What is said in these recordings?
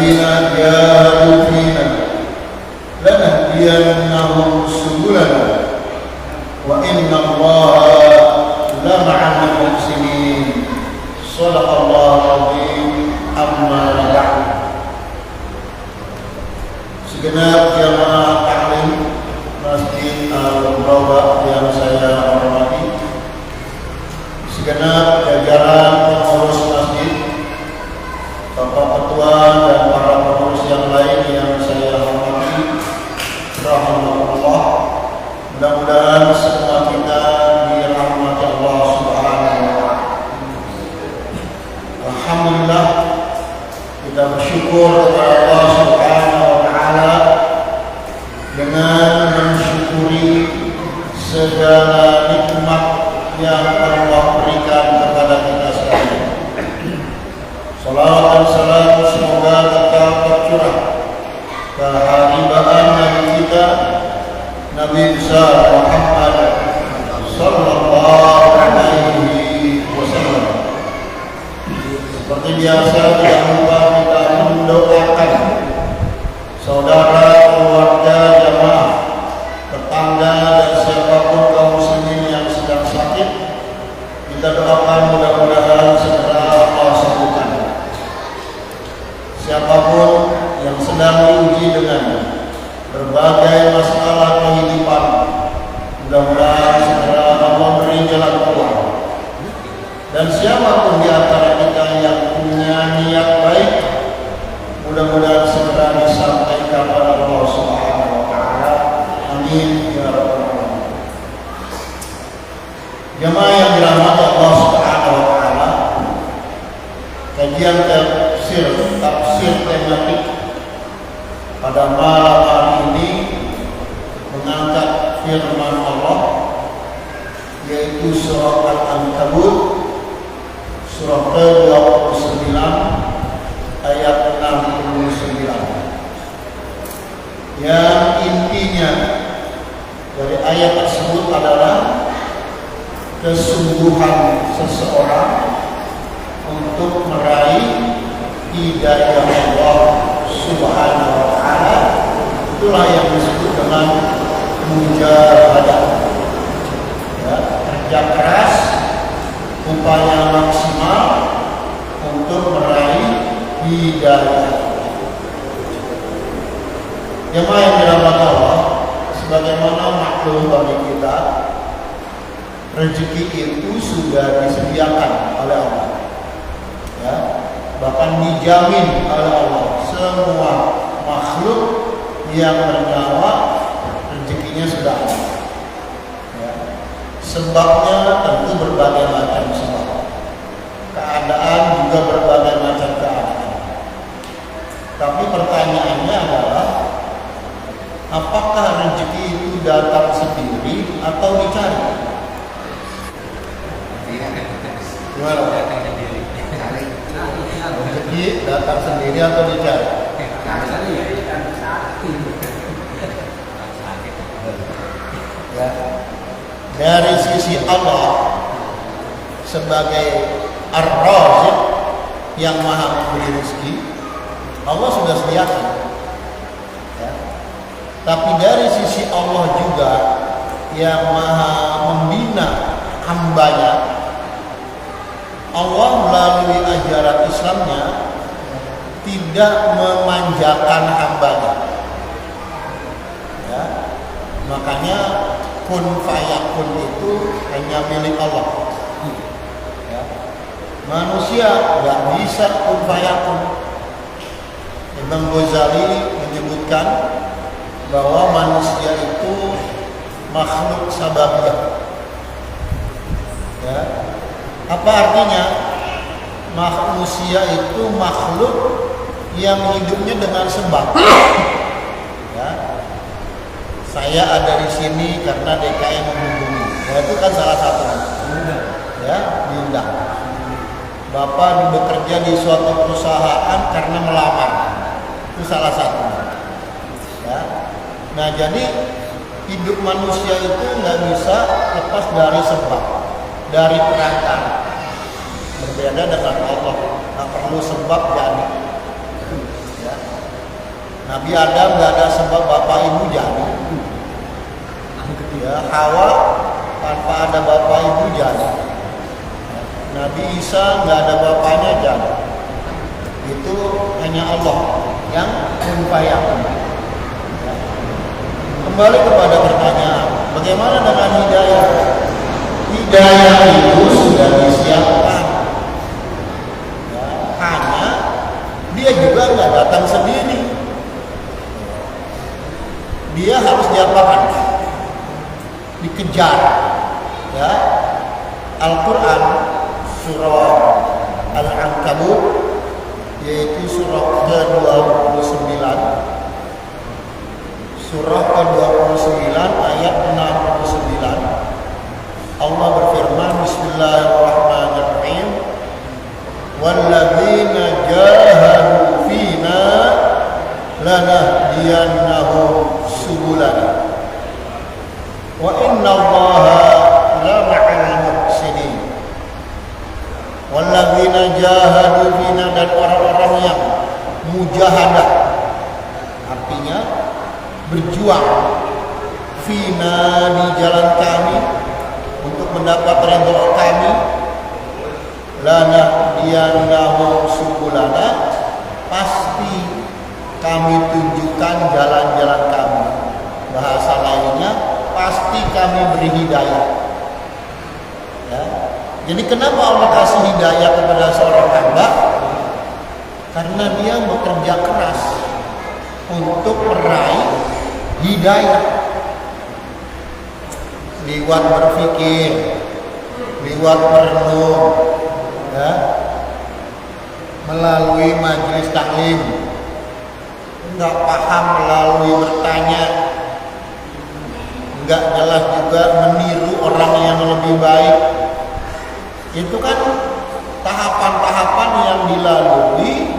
walladzina jahadu fina lanahdiyannahum subulana wa innallaha lama'al muhsinin. Shadaqallahul azim. Amma ba'd. Segenap jamaah taklim Masjid Al-Rawdah yang saya hormati, segenap jajaran pengurus masjid, Bapak Ketua dan para pengurus yang lain yang saya hormati, rahimahullah. Mudah-mudahan semua kita dirahmati Allah Subhanahu wa Ta'ala. Alhamdulillah, kita bersyukur kepada Allah Subhanahu wa Ta'ala dengan mensyukuri segala nikmat yang Allah berikan kepada kita sekalian. Salawat dan salam semoga tetap tercurah ke habibaan Nabi kita, Nabi besar Muhammad sallallahu alaihi wasallam. Seperti biasa, jangan lupa kita mendoakan saudara, keluarga, jamaah, tetangga dan siapapun kaum muslimin yang sedang sakit. Kita doakan mudah-mudahan segera Allah sembuhkan. Siapapun yang sedang diuji dengan berbagai masalah kehidupan, mudah-mudahan segera Allah beri jalan keluar. Dan siapapun di antara kita yang punya niat baik, mudah-mudahan segera disampaikan kepada Allah Subhanahu wa Ta'ala. Amin ya rabbal alamin. Jemaah yang dirahmati Allah Subhanahu wa Ta'ala, kajian tafsir tematik pada malam hari ini mengangkat firman Allah, yaitu surah Al-Ankabut surah ke-29 ayat 69, yang intinya dari ayat tersebut adalah kesungguhan seseorang untuk meraih hidayah Allah Subhanahu wa Ta'ala. Itulah yang disebut dengan mujahadah, ya, kerja keras, upaya maksimal untuk meraih hidayah. Jemaah yang dirahmati Allah, sebagaimana maklum bagi kita, rezeki itu sudah disediakan oleh Allah, ya, bahkan dijamin oleh Allah. Semua makhluk yang bernyawa rezekinya sudah ada, ya. Sebabnya tentu berbagai macam sebab, keadaan juga berbagai macam keadaan. Tapi pertanyaannya adalah, apakah rezeki itu datang sendiri atau dicari? Gimana? Rezeki datang sendiri atau dicari? Ya. Dari sisi Allah sebagai Ar-Raziq yang maha memberi rezeki, Allah sudah sediakan, ya. Tapi dari sisi Allah juga yang maha membina hambanya, Allah melalui ajaran Islamnya tidak memanjakan hambanya, ya. Makanya kun fayakun itu hanya milik Allah, ya. Manusia nggak bisa kun fayakun. Imam Ghazali menyebutkan bahwa manusia itu makhluk sababiyah, ya. Apa artinya? Manusia itu makhluk yang hidupnya dengan sebab, ya. Saya ada di sini karena DKM menghubungi, ya, itu kan salah satu, ya, diundang. Bapak bekerja di suatu perusahaan karena melamar, itu salah satu, ya. Nah, jadi hidup manusia itu nggak bisa lepas dari sebab, dari perantara. Berbeda dengan Allah, nggak perlu sebab jadi, ya. Nabi Adam nggak ada sebab bapak ibu jadi. Ya, Hawa tanpa ada bapak ibu jadi. Nabi Isa nggak ada bapaknya jadi. Itu hanya Allah yang kun-fayakun. Kembali kepada pertanyaan, bagaimana dengan hidayah? Hidayah itu sudah disiapkan. Ya, hanya dia juga nggak datang sendiri. Dia harus diapakan? Dikejar. Ya, Al-Quran surah Al-Ankabut, yaitu surah ke-29, surah ke-29 ayat 69. Allah berfirman, Bismillahirrahmanirrahim, walladzina jahadu fina lanahdiyannahum subulana wa innallaha lama'al muhsinin. Walladzina jahadu fina, dan orang-orang yang mujahadah, artinya berjuang, fina, di jalan kami untuk mendapat ridho kami, lanahdiyannahum subulana, pasti kami tunjukkan jalan-jalan kami. Bahasa lainnya, pasti kami beri hidayah. Ya. Jadi kenapa Allah kasih hidayah kepada seorang hamba? Karena dia bekerja keras untuk meraih hidayah. Lewat berpikir, lewat merenung, ya, melalui majelis taklim, nggak paham melalui bertanya, nggak jelas juga meniru orang yang lebih baik. Itu kan tahapan-tahapan yang dilalui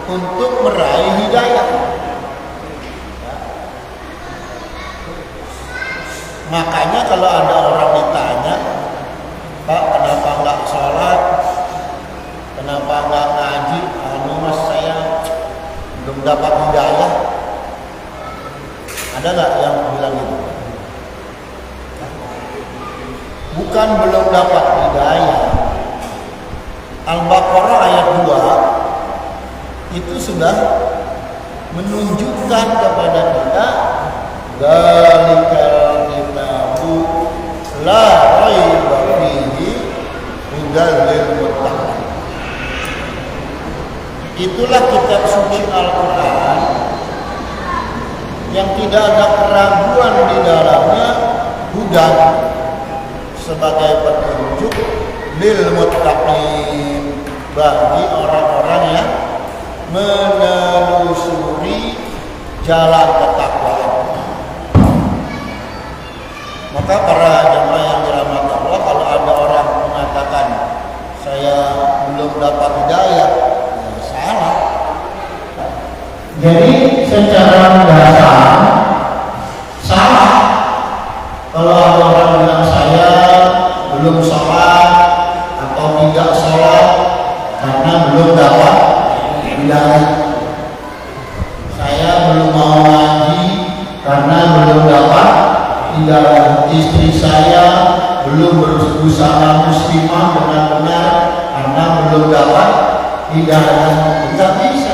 untuk meraih hidayah. Makanya kalau ada orang ditanya, Pak, kenapa nggak sholat, kenapa nggak ngaji? Mas, saya belum dapat hidayah. Ada nggak yang bilang gitu? Bukan belum dapat hidayah. Al-Baqarah ayat 2 itu sudah menunjukkan kepada kita, dzalikal kitabu la raiba fihi hudal lil muttaqin. Itulah kitab suci Al-Quran yang tidak ada keraguan di dalamnya, hudan, sebagai petunjuk, lil muttaqin, bagi orang-orang yang menelusuri jalan ketakwaan. Maka para jemaah yang dirahmati Allah, kalau ada orang mengatakan saya belum dapat hidayah, ya salah. Jadi secara dasar salah kalau ada orang bilang saya belum sholat atau tidak sholat karena belum dapat hidayah. Saya belum mau ngaji karena belum dapat hidayah. Istri saya belum berusaha muslimah dengan benar karena belum dapat hidayah. Tidak bisa,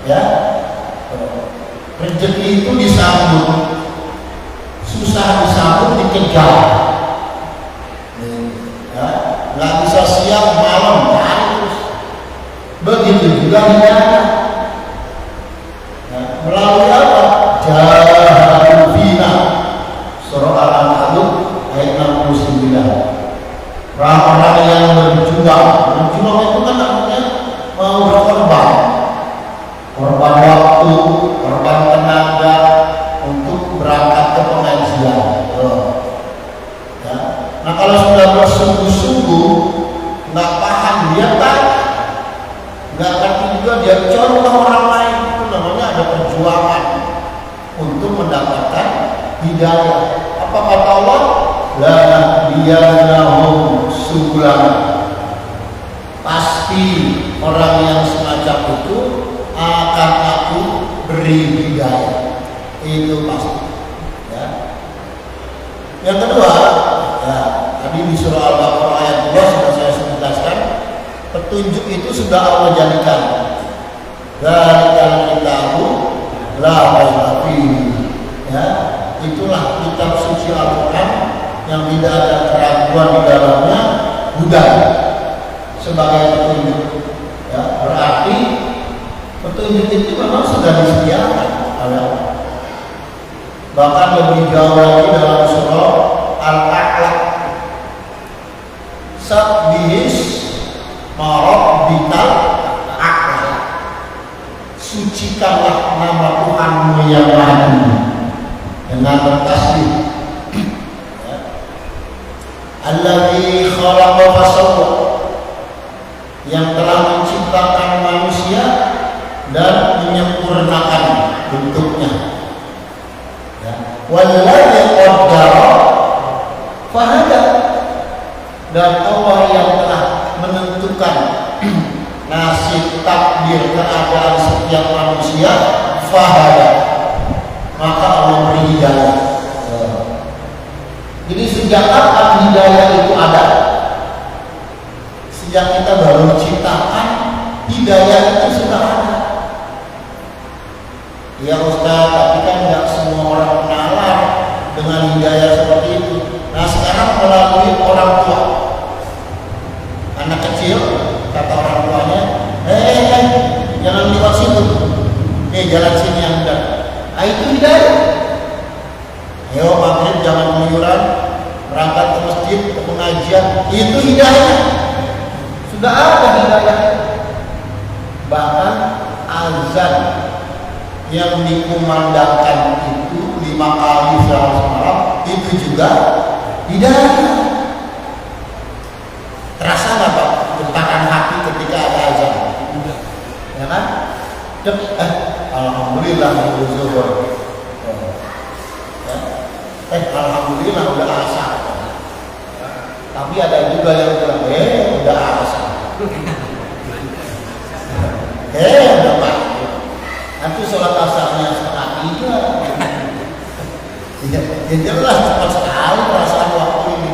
ya. Rezeki itu disambut, susah disambut, dikejar. Ya, nggak bisa siang malam harus. Begitu juga hidayah. Ya, melalui apa? Jahadu fina, surah Al-Ankabut ayat 69. Orang-orang yang berjuang itu kan namanya mau berkorban, korban waktu, korban tenaga untuk berangkat ke pengajian. Ya. Nah kalau sudah bersungguh-sungguh, nggak paham dia kan, nggak ngerti juga dia contoh orang lain, itu namanya ada perjuangan untuk mendapatkan hidayah. Apa kata Allah? La nahdiyannahum subulana. Pasti orang yang semacam itu akan aku memberi hidayah, itu pasti. Ya. Yang kedua, ya, tadi di surah Al-Baqarah ayat 2 sudah saya jelaskan, petunjuk itu sudah Allah jadikan. Dzalikal kitabu la raiba fihi. Ya, itulah kitab suci Al-Qur'an yang tidak ada keraguan di dalamnya, hudan sebagai petunjuk. Ya, berarti petunjuk itu memang sudah disediakan oleh Allah. Bahkan lebih jauh lagi dalam surah Al-A'la, sabbihis marabbikal a'la, sucikanlah nama Tuhanmu yang maha tinggi dengan bertasbih. Ya. Alladzi khalaqa fasawwa, yang telah menciptakan manusia dan menyempurnakan bentuknya. Ya. Walladzi qaddara fahada, dan Allah yang telah menentukan nasib takdir keadaan setiap manusia, fahada, maka Allah beri hidayah. Jadi sejak kapan hidayah itu ada? Sejak kita baru diciptakan, hidayah itu sudah ada. Ya Ustaz, tapi kan nggak semua orang nalar dengan hidayah seperti itu. Nah sekarang melalui orang tua, anak kecil kata orang tuanya, jangan lewat situ, jalan sini yang benar. Nah itu hidayah. Ayo maghrib jangan keluyuran, berangkat ke masjid, ke pengajian, itu hidayah. Sudah ada hidayah. Bahkan azan yang dikumandangkan itu 5 kali semalam, itu juga hidayah. Terasa nggak Pak getaran hati ketika ada azan? Ya kan? Alhamdulillah zuhur. Alhamdulillah udah asar. Tapi ada juga yang bilang, udah asar. Udah Pak. Nanti sholat asarnya setengah 3. Ya jelas cepat sekali perasaan waktu ini.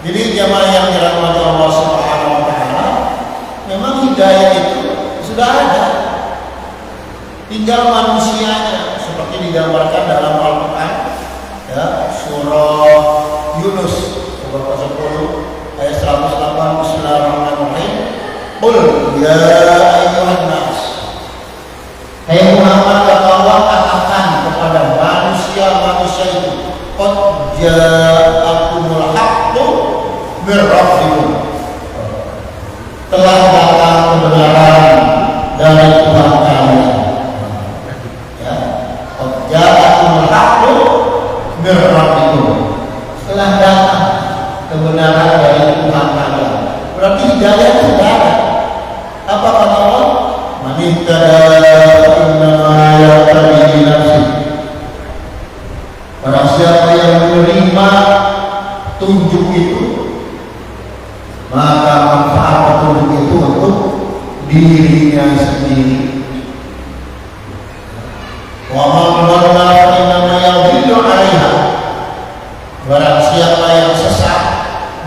Jadi jamaah yang dirahmati Allah Subhanahu wa taala, memang hidayah itu sudah ada. Tinggal manusianya, seperti digambarkan dalam Al-Qur'an, ya, surah Yunus surah 10 ayat 108. Bismillahirrahmanirrahim. Qul ya ayyuhan nas, hai Muhammad, kata Allah, katakan kepada manusia-manusia itu, qad ja'akumul haqqu mir rabbikum, telah datang kebenaran dari Tuhan kalian. Ya, qad ja'akumul haqqu mir rabbikum, telah datang kebenaran dari Tuhan kalian. Berarti hidayah sudah ada. Apa kata Allah? Man ihtada innama yahtadi li nafsihi. Barang siapa yang menerima tunjuk itu, maka manfaat petunjuk itu untuk dirinya sendiri. Wa man dhalla fa innama yadhillu 'alaiha. Barang siapa yang sesat,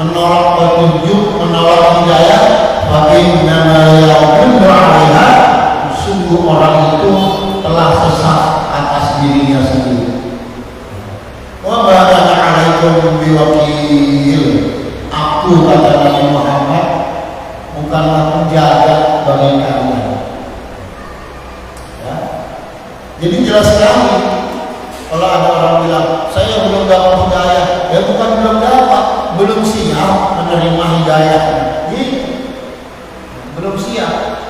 menolak petunjuk, menolak hidayah, fa innama yadhillu 'alaiha, sungguh orang itu telah sesat atas dirinya sendiri. Wa ma kana 'alaikum biwakil, aku kata Nabi Muhammad bukanlah penjaga bagi kalian. Ya. Jadi jelas sekali kalau ada orang bilang saya belum dapat hidayah, ya bukan belum dapat, belum siap menerima hidayah. Belum siap.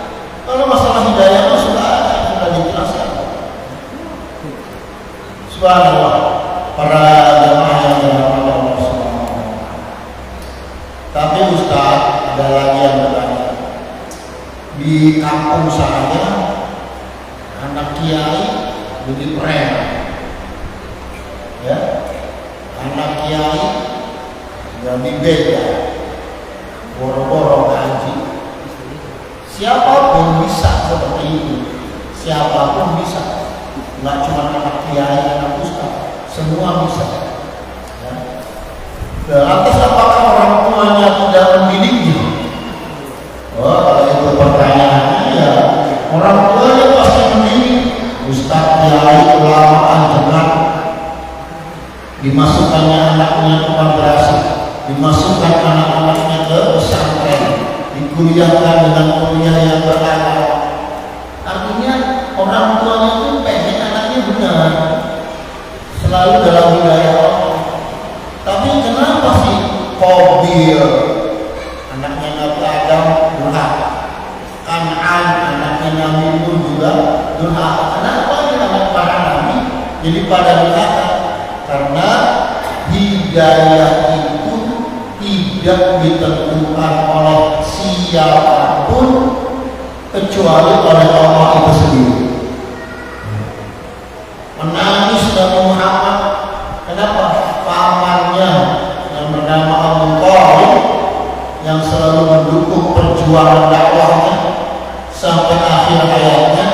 Kalau masalah hidayah itu sudah ada, sudah dijelaskan. Subhanallah, para jamaah yang dirahmati Allah Subhanahu wa taala. Tapi Ustaz, ada lagi yang bertanya. Di kampung saya anak kiai jadi preman. Ya. Anak kiai jadi beda. Boro-boro gaji. Siapapun bisa seperti itu. Siapapun bisa, nggak cuma anak kiai, anak ustaz, semua bisa. Ya. Lantas apakah orang tuanya tidak mendidiknya? Oh, kalau itu pertanyaannya ya orang tuanya pasti mendidik. Ustaz, kiai, ulama, dengan dimasukkannya anaknya ke madrasah, dimasukkan anak-anaknya ke pesantren, dikuliahkan dengan kuliah yang berakal. Artinya orang tuanya itu pengen anaknya benar, selalu dalam hidayah Allah. Tapi kenapa sih Qabil anaknya Nabi Adam durhaka, Kan'an anaknya Nabi pun juga durhaka? Kenapa ini anak para nabi jadi pada durhaka? Karena hidayah itu tidak ditentukan oleh siapapun kecuali oleh Allah itu sendiri. Menangis Nabi Muhammad, kenapa? Pamannya yang bernama Abu Thalib yang selalu mendukung perjuangan dakwahnya sampai akhir hayatnya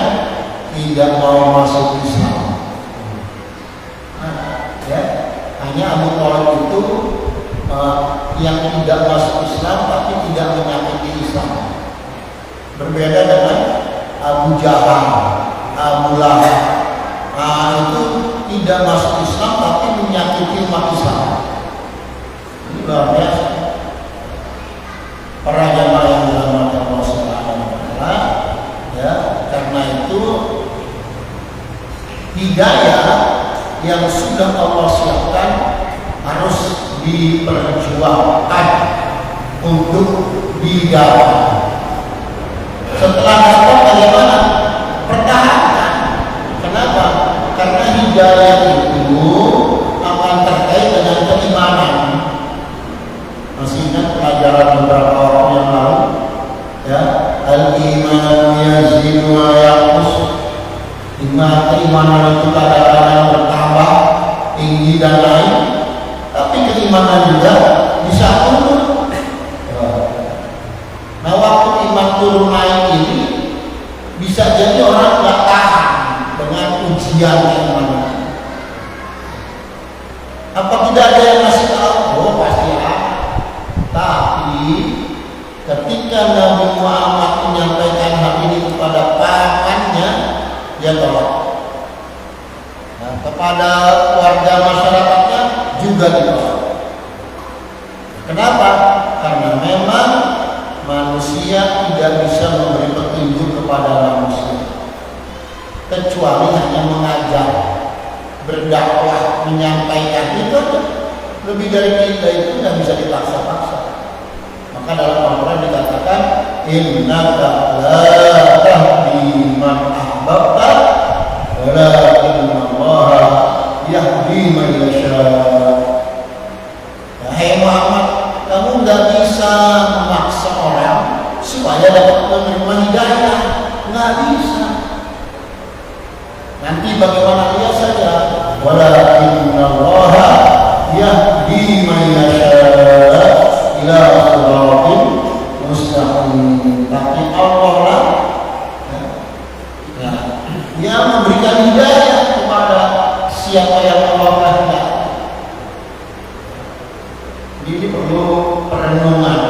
tidak mau masuk Islam. Hanya Abu Thalib itu yang tidak masuk Islam tapi tidak menyakiti Islam. Berbeda dengan Abu Jahal, Abu Lahab. Itu tidak masuk Islam tapi menyakiti umat Islam. Ini luar biasa. Para jamaah yang dirahmati Allah Subhanahu wa taala, ya, karena itu hidayah yang sudah Allah siapkan harus diperjuangkan untuk didapat. Setelah dapat bagaimana? Pertahankan. Kenapa? Karena hidayah itu akan terkait dengan keimanan. Masih ingat pelajaran beberapa waktu yang lalu? Ya, al-iman yazidu wa yanqus. Keimanan itu kadang-kadang bertambah tinggi dan naik, tapi keimanan juga bisa turun. Nah, waktu iman turun naik ini bisa jadi orang nggak tahan dengan ujian keimanan. Apa tidak ada yang ngasih tahu? Oh, pasti ada. Tapi ketika Nabi Muhammad menyampaikan hal ini kepada pamannya, dia tolak. Nah, kepada warga masyarakatnya juga ditolak. Kenapa? Karena memang manusia tidak bisa memberi petunjuk kepada manusia kecuali hanya mengajar, berdakwah, menyampaikan. Itu lebih dari kita itu tidak bisa dipaksa-paksa. Maka dalam Al-Quran dikatakan innaka la tahdi man ahbabta walakinna Allah yahdi man yasha. Hai Muhammad, kamu nggak bisa memaksa orang supaya dapat menerima hidayah, nggak bisa. Nanti bagaimana dia saja. Walakinna Allah yahdi man yasha ila siratin mustaqim. Tapi Allah lah yang memberikan hidayah kepada siapa yang Allah kehendaki. Ini perlu perenungan.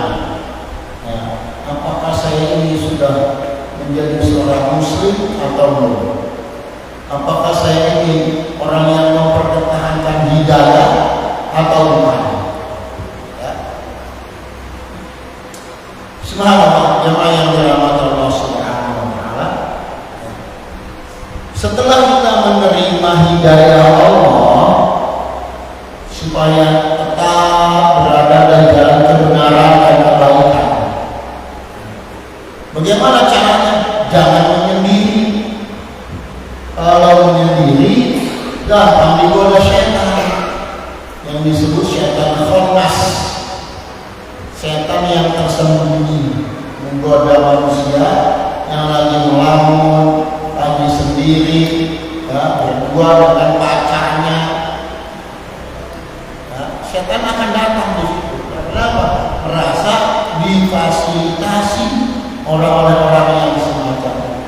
Apakah saya ini sudah menjadi seorang muslim atau belum? Apakah saya ini orang yang mempertahankan hidayah atau bukan? Subhanallah, jemaah yang dirahmati Allah Subhanahu wa taala. Setelah kita menerima hidayah Allah supaya tetap berada dalam jalan kebenaran dan kebaikan, bagaimana caranya? Jangan menyendiri. Kalau menyendiri, gampang digoda setan yang disebut setan khannas. Setan yang tersembunyi menggoda manusia yang lagi melamun, lagi sendiri, ya, berdua dengan pacarnya. Ya, setan akan datang di situ. Kenapa? Merasa difasilitasi oleh orang yang semacam itu.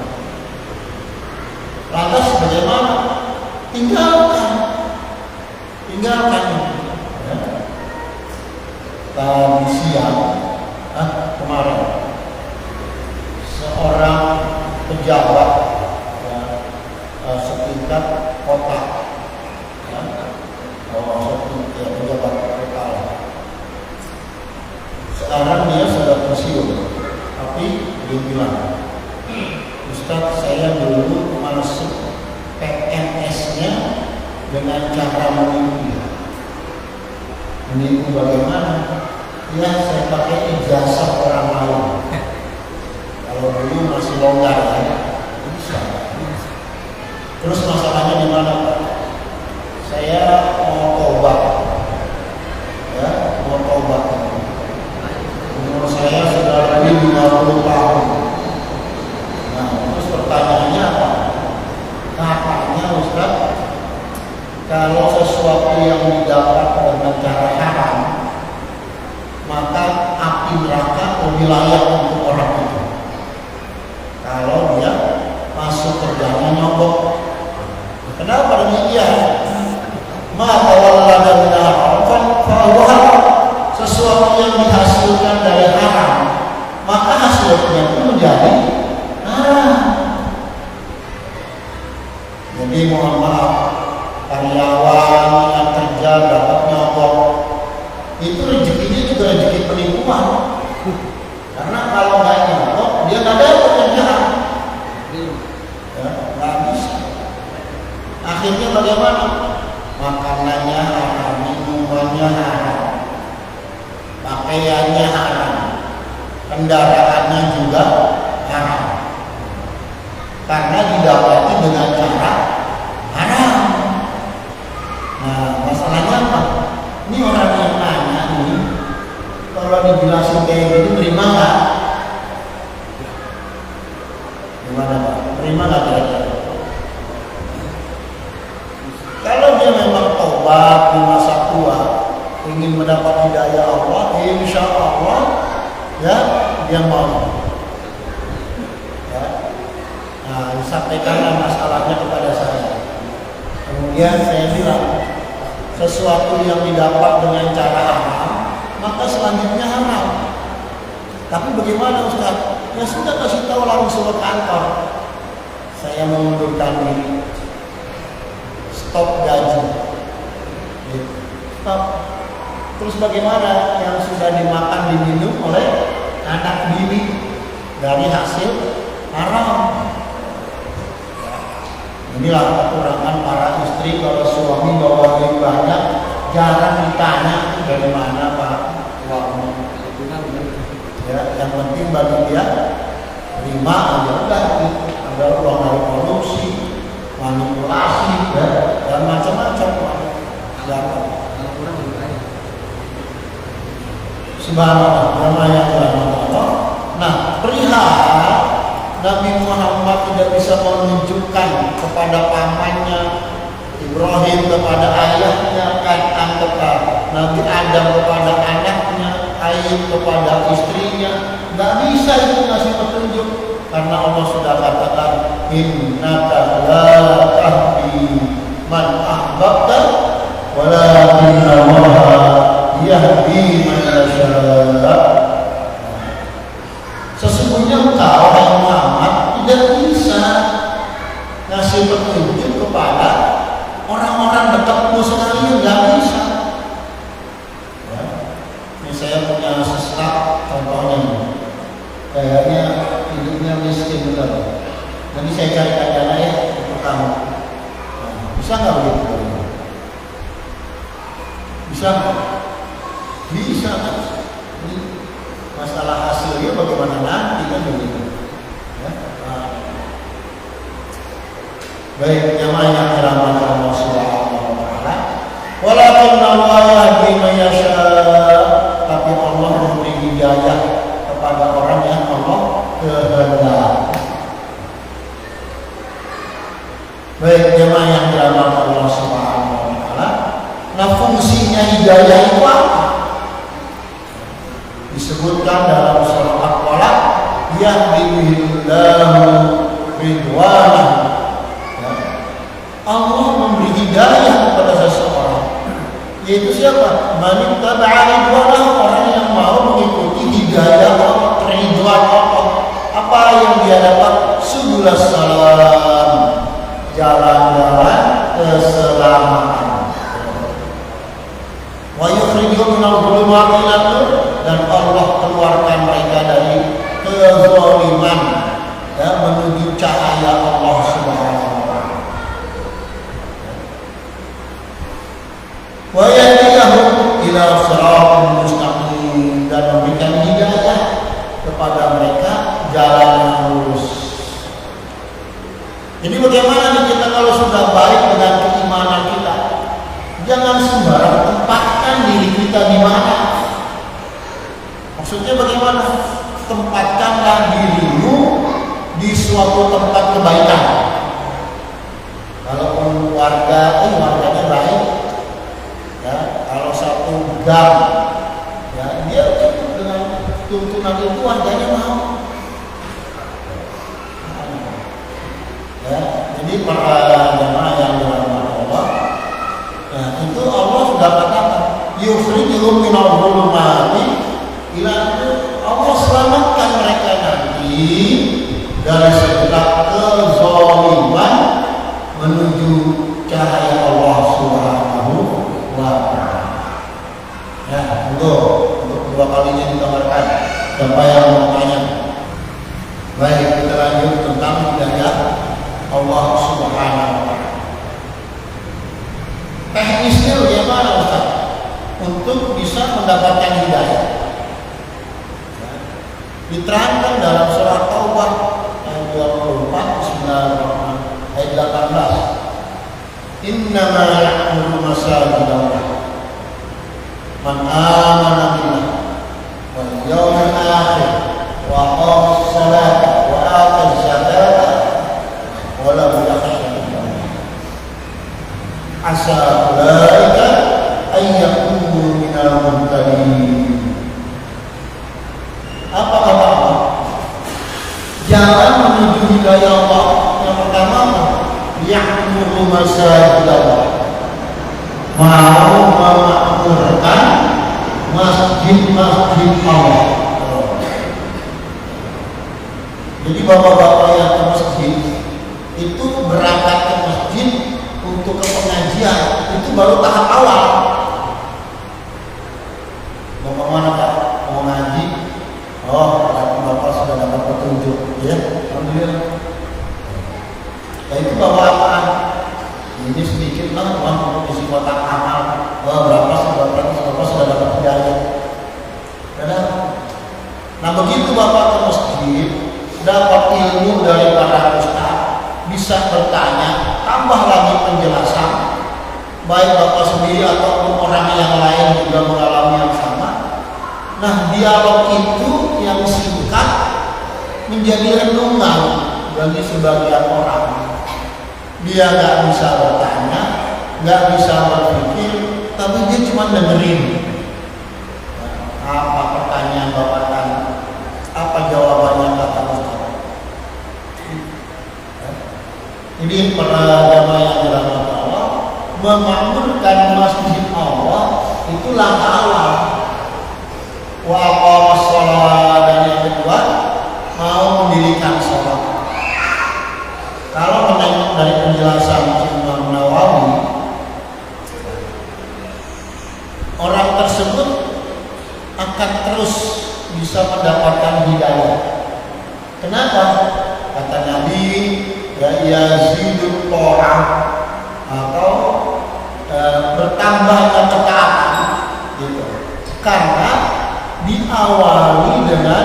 sekarang dia sudah pensiun, tapi dia bilang, Ustaz, saya dulu masuk PNS-nya dengan cara menipu. Menipu bagaimana? Ya, saya pakai ijazah orang lain. Kalau dulu masih longgar ya, bisa. Terus masalahnya di mana, Pak? Saya mau tobat, ya, mau tobat. Umur saya sudah lebih 50 tahun. Nah, terus pertanyaannya apa? Katanya Ustaz, kalau sesuatu yang didapat dengan cara haram, maka api neraka lebih layak untuk orang itu. Kalau dia masuk kerjanya nyogok. Kenapa demikian? Maka walada min haram fa sesuatu yang dihasilkan dari haram, maka hasilnya pun menjadi haram. Jadi mohon maaf, karyawan yang kerja dapat nyogok, itu rezekinya juga rezeki penipuan. Karena kalau nggak nyogok, dia nggak ada pekerjaan, ya, nggak bisa. Akhirnya bagaimana? Makanannya haram, minumannya haram, pakaiannya haram, kendaraannya juga haram, karena didapati dengan cara haram. Nah, masalahnya apa? Ini orang yang nanya nih, kalau dijelasin kayak gitu, terima nggak? Gimana Pak? Terima nggak kira-kira? Kalau dia memang tobat di masa tua, ingin mendapat hidayah Allah, insya Allah, ya, dia mau. Ya. Nah, disampaikanlah masalahnya kepada saya. Kemudian saya bilang, sesuatu yang didapat dengan cara haram, maka selanjutnya haram. Tapi bagaimana Ustaz? Ya sudah, kasih tahu langsung ke kantor. Saya mengundurkan diri. Stop gaji. Stop. Terus bagaimana yang sudah dimakan diminum oleh anak bini dari hasil haram? Inilah kekurangan para istri kalau suami bawa duit banyak, jarang ditanya dari mana Pak uangnya. Ya, yang penting bagi dia terima aja, udah ada uang dari korupsi, manipulasi, ya, dan macam-macam. Subhanallah, namanya Allah. Nah, perihal Nabi Muhammad tidak bisa menunjukkan kepada pamannya Ibrahim, kepada ayahnya Kan'an, kepada Nabi Adam, kepada anaknya Ayub, kepada istrinya, nggak bisa itu ngasih petunjuk, karena Allah sudah katakan innaka la tahdi man ahbabta walakinna Allah yahdi man yasha. Sesungguhnya engkau wahai Muhammad tidak bisa ngasih petunjuk kepada orang-orang dekatmu sekalian, nggak bisa. Ya. Ini saya punya sestak, contohnya kayaknya hidupnya miskin benar. Nanti saya carikan dana ya untuk kamu. Nah, bisa nggak begitu? Bisa nggak? Bisa kan? Ini masalah hasilnya bagaimana nanti kan begitu. Ya? Nah. Baik, jamaah yang dirahmati Allah Subhanahu wa taala. Walakinna Allah yahdi man yasha. Tapi Allah memberi hidayah kepada orang yang Allah kehendaki. Baik, jemaah yang dirahmati Allah Subhanahu wa taala. Nah, fungsinya hidayah itu apa? Disebutkan dalam surah Al-Qalaq, yahdihillahu ridwanah. Allah memberi hidayah kepada seseorang, yaitu siapa? Man ittaba'a ridwanah, orang yang mau mengikuti hidayah Allah, ridwan Allah. Apa yang dia dapat? Subulas salam, jalan-jalan keselamatan. Wa yukhrijuhum minal dhulumati ilan nur, dan Allah keluarkan kepada mereka jalan yang lurus. Jadi bagaimana nih kita kalau sudah baik dengan keimanan kita? Jangan sembarang tempatkan diri kita di mana. Maksudnya bagaimana? Tempatkanlah dirimu di suatu tempat kebaikan. Kalaupun warganya baik, ya, kalau satu gang, ya, dia ikut dengan tuntunan itu, warganya mau. Ya, jadi para jemaah yang dirahmati Allah, ya, itu Allah sudah katakan, yukhrijuhum minadh dhulumati ila nur. Allah selamatkan mereka nanti dari segala kezaliman menuju cahaya Allah Subhanahu wa ta'ala. Ya, untuk dua kalinya digambarkan. Siapa yang mau tanya? Baik, kita lanjut tentang hidayah Allah Subhanahu wa ta'ala. Teknisnya bagaimana Ustaz? Untuk bisa mendapatkan hidayah, diterangkan dalam surah Taubah ayat 24, Bismillahirrahmanirrahim, ayat 18. Innama ya'muru masajidallah man amana billah wal yawmil akhir wa aqama as-salata wa ata az-zakata wa lam yakhsha illallah asa ulaika ay yakunu minal muhtadin. Apa kata Allah? Jalan menuju hidayah Allah yang pertama, ya'muru masajidallah, mau memakmurkan masjid-masjid Allah. Jadi bapak-bapak yang ke masjid itu berangkat ke masjid untuk ke pengajian, itu baru tahap awal. Bapak mana Pak? Mau ngaji? Oh, bapak sudah dapat petunjuk, ya, alhamdulillah. Nah, itu bapak apaan? Ini sedikit lah, uang isi kotak amal. Berapa sudah dapat hidayah. Nah, begitu bapak ke masjid, dapat ilmu dari para ustaz, bisa bertanya, tambah lagi penjelasan, baik bapak sendiri ataupun orang yang lain juga mengalami yang sama. Nah, dialog itu yang singkat menjadi renungan bagi sebagian orang. Dia nggak bisa bertanya, nggak bisa berpikir, tapi dia cuma dengerin. Apa pertanyaan bapak tanya? Apa jawabannya kata Ustaz? Ini para jamaah yang dirahmati Allah, memakmurkan masjid Allah itu langkah awal. Wa aqamas shalah, dan yang kedua mau mendirikan salat. Kalau menengok dari penjelasan Imam Nawawi, orang tersebut akan terus bisa mendapatkan hidayah. Kenapa? Kata Nabi, ya yazidut ta'ah, atau bertambahnya ketaatan, gitu. Karena diawali dengan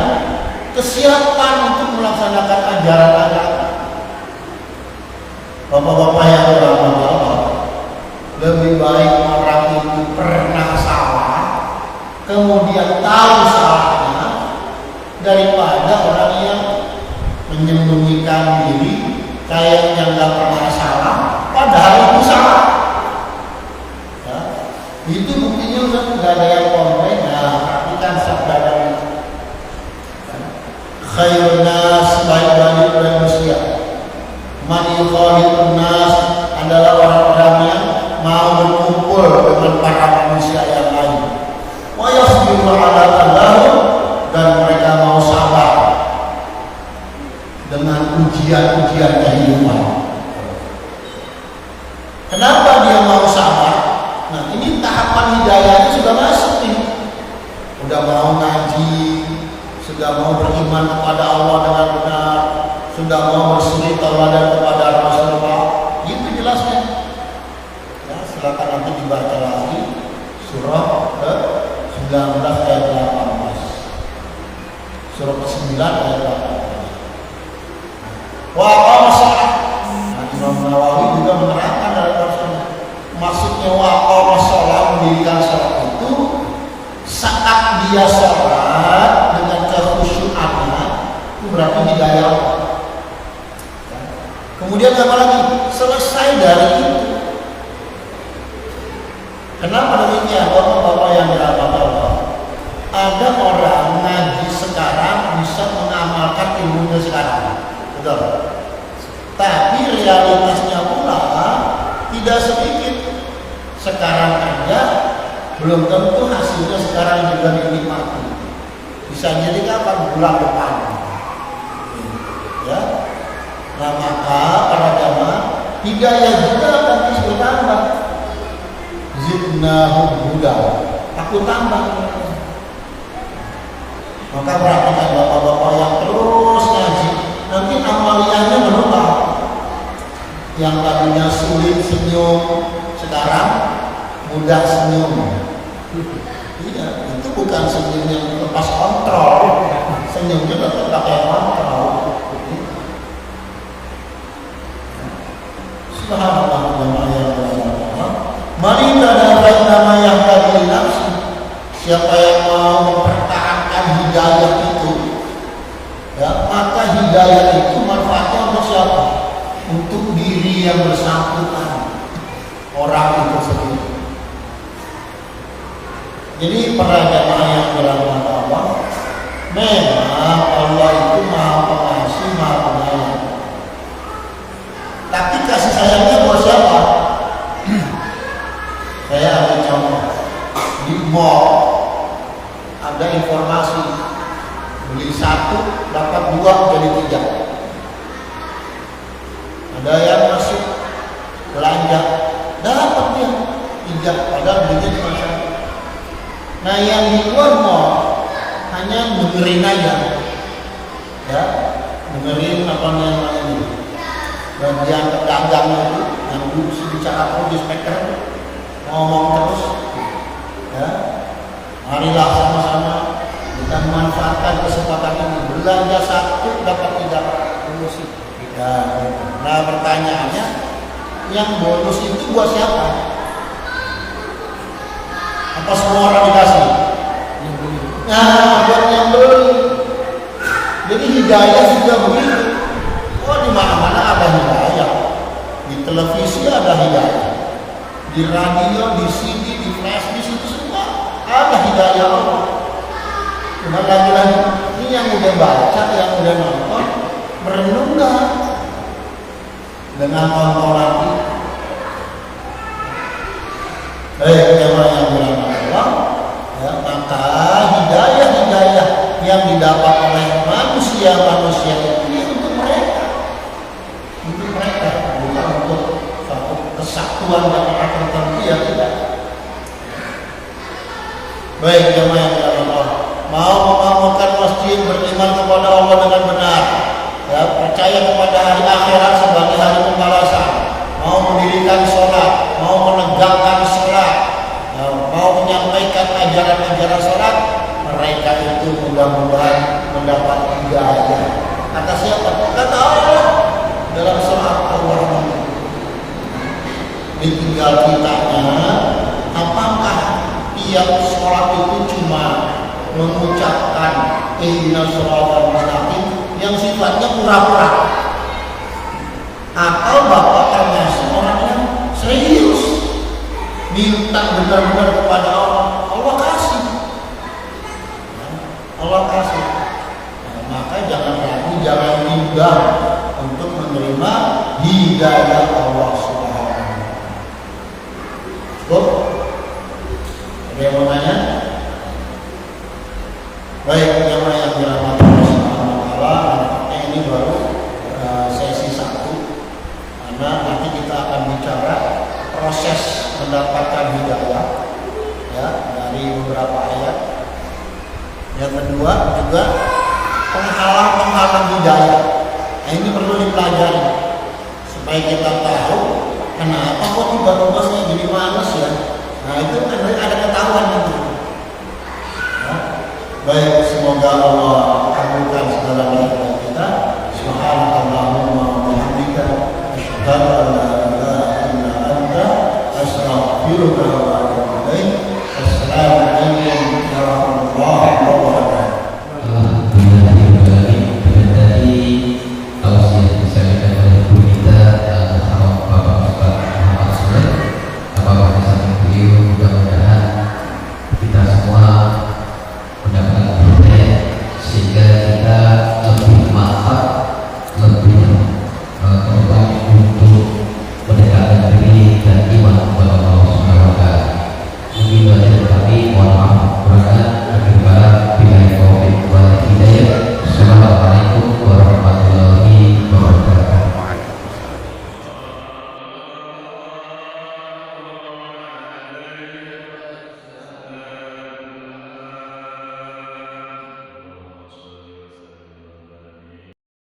kesiapan untuk melaksanakan ajaran agama. Bapak-bapak yang dirahmati Allah, lebih baik orang itu pernah salah kemudian tahu salahnya daripada orang yang menyembunyikan diri kayaknya nggak pernah salah padahal itu salah. Ya, itu buktinya udah nggak ada yang komplain. Tapi kan sabda dari khairun nas, baik-baik manusia, man yukhalidun nas, adalah orang-orang yang mau berkumpul dengan para manusia yang lain. Wa yasbiru ala allahum, dan mereka mau sabar dengan ujian-ujian kehidupan. Kenapa dia mau sabar? Nah, ini tahapan hidayahnya sudah masuk nih. Udah mau ngaji, sudah mau beriman kepada Allah dengan benar, sudah mau bersuri tauladan kepada Rasulullah. Itu jelasnya. Ya, silakan nanti dibaca lagi surah 19 ayat 18. surah ke-9 ayat 8. Wa aqama shalah. Imam Nawawi juga menerangkan dalam tafsirnya. Maksudnya wa aqama shalah, mendirikan salat itu saat dia sholat dengan kekhusyuannya itu berarti hidayah. Kemudian apa lagi? Selesai dari itu. Kenapa demikian? Bapak-bapak yang dirahmati Allah, ada orang ngaji sekarang bisa mengamalkan ilmunya sekarang, betul? Tapi realitasnya pula tidak sedikit. Sekarang aja belum tentu hasilnya sekarang juga dinikmati. Bisa jadi kapan? Bulan depan. Ya. Nah maka para jamaah hidayah juga akan terus bertambah. Zidnahum huda. Aku tambah. Maka perhatikan bapak-bapak yang terus ngaji, nanti amaliyahnya berubah. Yang tadinya sulit senyum, sekarang mudah senyum. Iya, itu bukan senyum yang lepas kontrol. Senyumnya tetap pakai kontrol. Subhanallah, jamaah yang berbahagia. Man tadabbara nama yang tadi nafsi. Siapa yang mau mempertahankan hidayah itu, ya, maka hidayah itu manfaatnya untuk siapa? Untuk diri yang bersangkutan, orang itu sendiri. Jadi para jamaah yang dirahmati Allah, memang Allah itu Maha Pengasih, Maha Penyayang. Tapi kasih sayangnya buat siapa? Saya ambil contoh di mall, ada informasi beli 1 dapat 2 jadi 3. Ada yang masuk belanja dapat dia 3, padahal belinya cuma 1. Nah yang di luar mall hanya dengerin aja, ya, dengerin apa namanya ini. Bagian pedagangnya itu yang dulu bicara terus di speaker, ngomong terus, ya. Marilah sama-sama kita memanfaatkan kesempatan ini, belanja 1 dapat 3 bonus. Ya, nah pertanyaannya, yang bonus itu buat siapa? Apa semua orang dikasih? Nah, buat yang beli. Jadi hidayah juga begitu. Oh, di mana-mana ada hidayah. Di televisi ada hidayah. Di radio, di CD, di flash disk itu semua ada hidayah Allah. Cuma lagi-lagi ini yang udah baca, yang udah nonton, merenung nggak dengan tontonan itu? Baik, jemaah yang dirahmati Allah, ya, maka hidayah-hidayah yang didapat oleh manusia-manusia itu untuk mereka, bukan untuk satu kesatuan jamaah tertentu, ya tidak. Baik, jemaah yang dirahmati Allah, mau memakmurkan masjid, beriman kepada Allah dengan benar, ya, percaya kepada hari akhirat sebagai hari pembalasan, mau mendirikan sholat, mau menegakkan sholat, mau menyampaikan ajaran-ajaran sholat, mereka itu mudah-mudahan mendapat hidayah. Kata siapa? Kata Allah dalam surat Al-Rahman. Ditinggal kitanya, apakah tiap sholat itu cuma mengucapkan ihdinas shiratal mustaqim yang sifatnya pura-pura, atau Bapak termasuk orang yang serius minta benar-benar kepada Allah, Allah kasih, Allah kasih. Nah, maka jangan ragu, jangan bimbang untuk menerima hidayah Allah Subhanahu wa Ta'ala. Ada yang mau tanya? Baik, jemaah yang dirahmati Allah Subhanahu wa Ta'ala, ini baru sesi 1. Karena nanti kita akan bicara proses mendapatkan hidayah, ya, dari beberapa ayat. Yang kedua juga penghalang-penghalang hidayah. Nah, ini perlu dipelajari supaya kita tahu kenapa kok tiba-tiba saya jadi malas ya. Nah itu kan ada ketahuan itu. Ya. Baik, semoga Allah